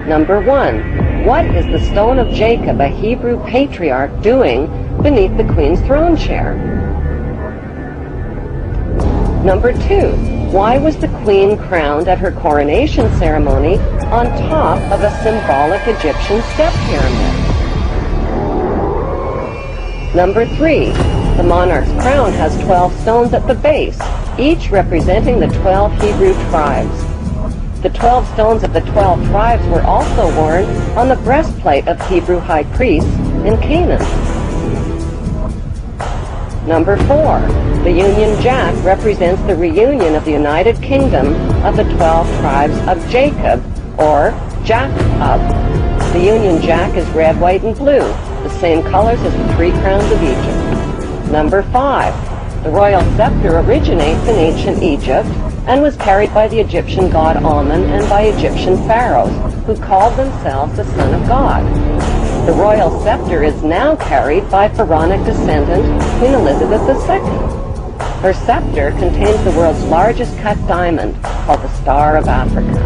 Number 1. What is the stone of Jacob, a Hebrew patriarch, doing beneath the queen's throne chair? Number 2. Why was the queen crowned at her coronation ceremony on top of a symbolic Egyptian step pyramid? Number 3. The monarch's crown has 12 stones at the base, each representing the 12 Hebrew tribes. The 12 stones of the 12 tribes were also worn on the breastplate of Hebrew high priests in Canaan. Number 4. The Union Jack represents the reunion of the United Kingdom of the 12 tribes of Jacob, or Jacob. The Union Jack is red, white, and blue, the same colors as the 3 crowns of Egypt. Number 5. The royal scepter originates in ancient Egypt and was carried by the Egyptian god Amun and by Egyptian pharaohs, who called themselves the Son of God. The royal scepter is now carried by pharaonic descendant Queen Elizabeth II. Her scepter contains the world's largest cut diamond, called the Star of Africa.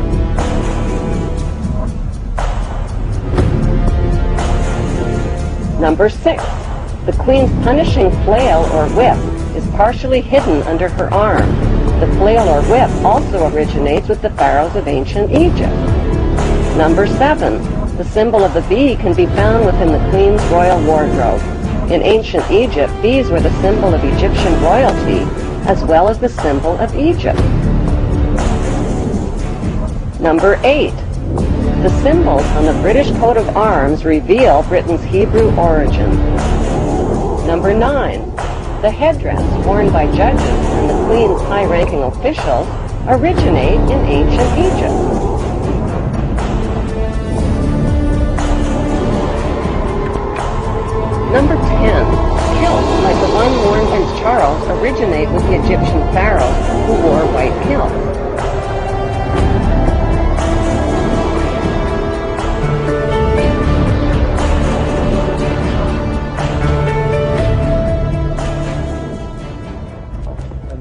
Number 6. The Queen's punishing flail or whip is partially hidden under her arm. The flail or whip also originates with the pharaohs of ancient Egypt. Number 7. The symbol of the bee can be found within the Queen's royal wardrobe. In ancient Egypt, bees were the symbol of Egyptian royalty, as well as the symbol of Egypt. Number 8. The symbols on the British coat of arms reveal Britain's Hebrew origin. Number 9. The headdress worn by judges and the Queen's high-ranking officials originate in ancient Egypt. Number 10. Kilts, like the one worn by Prince Charles, originate with the Egyptian pharaohs who wore white kilts.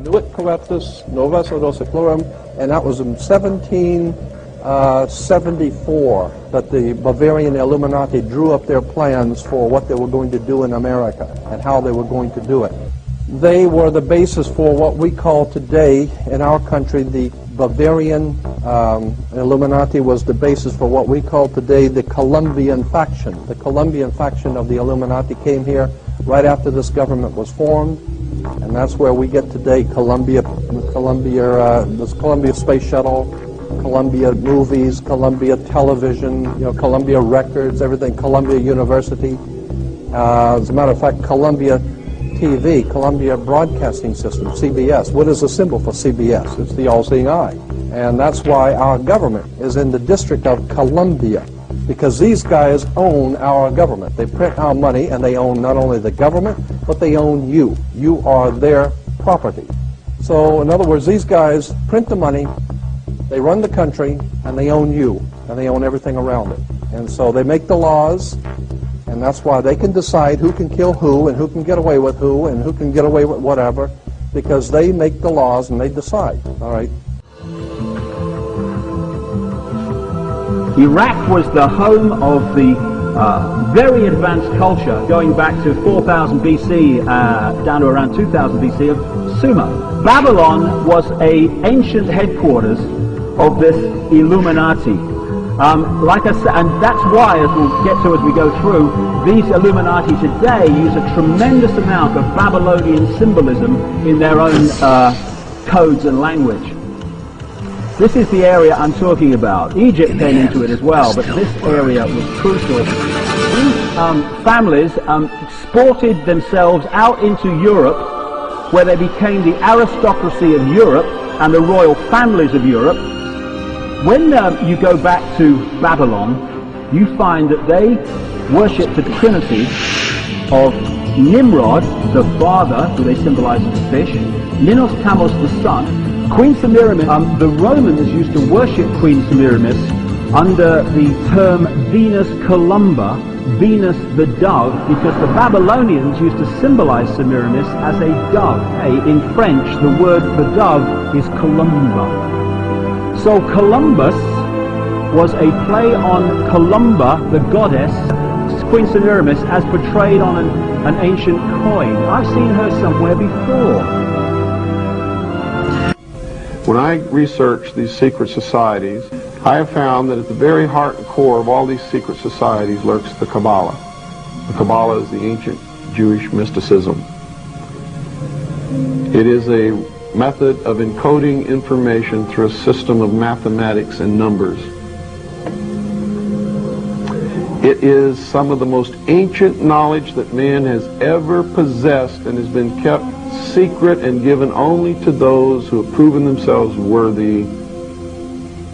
Nuit corruptus, novus odo seclorum, and that was in 1774 that the Bavarian Illuminati drew up their plans for what they were going to do in America and how they were going to do it. They were the basis for what we call today in our country the Bavarian Illuminati was the basis for what we call today the Colombian faction. The Colombian faction of the Illuminati came here right after this government was formed. And that's where we get today Columbia Space Shuttle, Columbia Movies, Columbia Television, Columbia Records, everything, Columbia University. As a matter of fact, Columbia TV, Columbia Broadcasting System, CBS. What is the symbol for CBS? It's the all-seeing eye. And that's why our government is in the District of Columbia, because these guys own our government. They print our money, and they own not only the government, but they own you. You are their property. So, in other words, these guys print the money, they run the country, and they own you, and they own everything around it. And so they make the laws, and that's why they can decide who can kill who, and who can get away with who, and who can get away with whatever, because they make the laws and they decide, all right? Iraq was the home of the very advanced culture going back to 4000 BC down to around 2000 BC of Sumer. Babylon was an ancient headquarters of this Illuminati. Like I said, and that's why, as we'll get to as we go through, these Illuminati today use a tremendous amount of Babylonian symbolism in their own codes and language. This is the area I'm talking about. Egypt came into it as well, but this area was crucial. These families exported themselves out into Europe, where they became the aristocracy of Europe and the royal families of Europe. When you go back to Babylon, you find that they worship the trinity of Nimrod, the father, who they symbolize as a fish, Minos Tamos, the son, Queen Semiramis. The Romans used to worship Queen Semiramis under the term Venus Columba, Venus the dove, because the Babylonians used to symbolize Semiramis as a dove. In French, the word for dove is columba. So Columbus was a play on Columba, the goddess, Queen Semiramis, as portrayed on an ancient coin. I've seen her somewhere before. When I research these secret societies, I have found that at the very heart and core of all these secret societies lurks the Kabbalah. The Kabbalah is the ancient Jewish mysticism. It is a method of encoding information through a system of mathematics and numbers. It is some of the most ancient knowledge that man has ever possessed and has been kept secret and given only to those who have proven themselves worthy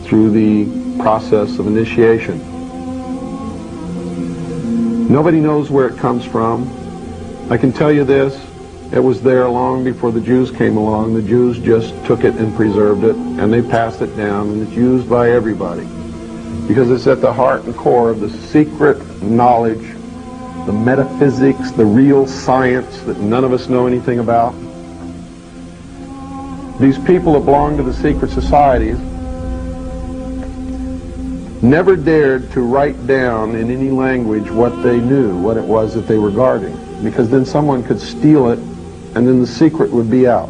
through the process of initiation. Nobody knows where it comes from. I can tell you this, it was there long before the Jews came along. The Jews just took it and preserved it, and they passed it down, and it's used by everybody. Because it's at the heart and core of the secret knowledge, the metaphysics, the real science that none of us know anything about. These people that belong to the secret societies never dared to write down in any language what they knew, what it was that they were guarding, because then someone could steal it and then the secret would be out.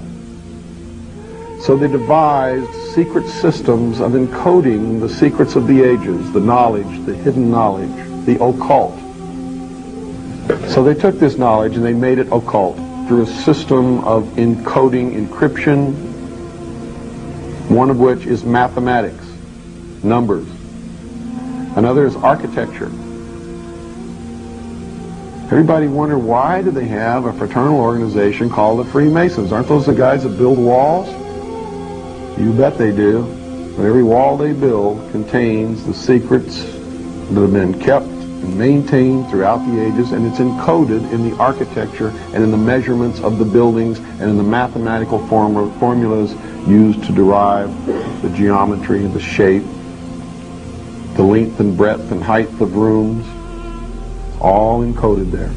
So they devised secret systems of encoding the secrets of the ages, the knowledge, the hidden knowledge, the occult. So they took this knowledge and they made it occult through a system of encoding, encryption, one of which is mathematics, numbers. Another is architecture. Everybody wonder, why do they have a fraternal organization called the Freemasons? Aren't those the guys that build walls? You bet they do. But every wall they build contains the secrets that have been kept and maintained throughout the ages, and it's encoded in the architecture and in the measurements of the buildings and in the mathematical formulas used to derive the geometry, the shape, the length and breadth and height of rooms, all encoded there.